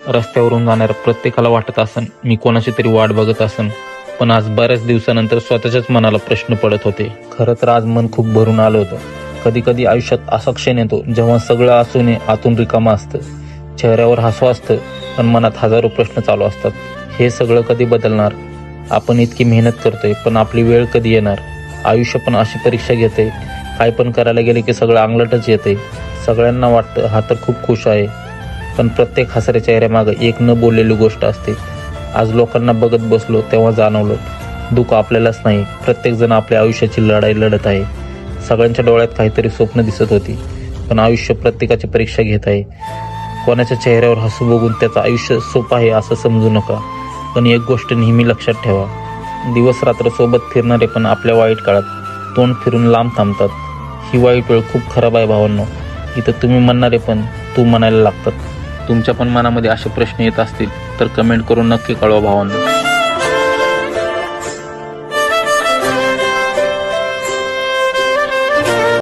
रस्त्यावरून जाणाऱ्या प्रत्येकाला वाटत असन मी कोणाची तरी वाट बघत असन, पण आज बऱ्याच दिवसानंतर स्वतःच्याच मनाला प्रश्न पडत होते. खरं तर आज मन खूप भरून आलं होतं. कधी कधी आयुष्यात असा क्षण येतो जेव्हा सगळं असूनही आतून रिकामं असतं. चेहऱ्यावर हसू असतं पण मनात हजारो प्रश्न चालू असतात. हे सगळं कधी बदलणार? आपण इतकी मेहनत करतोय पण आपली वेळ कधी येणार? आयुष्य पण अशी परीक्षा घेते. काय पण करायला गेले की सगळं अंगलटच येते. सगळ्यांना वाटतं हा तर खूप खुश आहे, पण प्रत्येक हसऱ्या चेहऱ्यामागं एक न बोललेली गोष्ट असते. आज लोकांना बघत बसलो तेव्हा जाणवलं, दुःख आपल्यालाच नाही, प्रत्येकजण आपल्या आयुष्याची लढाई लढत आहे. सगळ्यांच्या डोळ्यात काहीतरी स्वप्न दिसत होती, पण आयुष्य प्रत्येकाची परीक्षा घेत आहे. कोणाच्या चेहऱ्यावर हसू बघून त्याचं आयुष्य सोपं आहे असं समजू नका. पण एक गोष्ट नेहमी लक्षात ठेवा, दिवस रात्र सोबत फिरणारे पण आपल्या वाईट काळात तोंड फिरून लांब थांबतात. ही वाईट वेळ खूप खराब आहे भावांनो. इथं तुम्ही म्हणणारे पण तू म्हणायला लागतात. तुमच्या पण मनामध्ये असे प्रश्न येत असतील तर कमेंट करून नक्की कळवा भावांनो.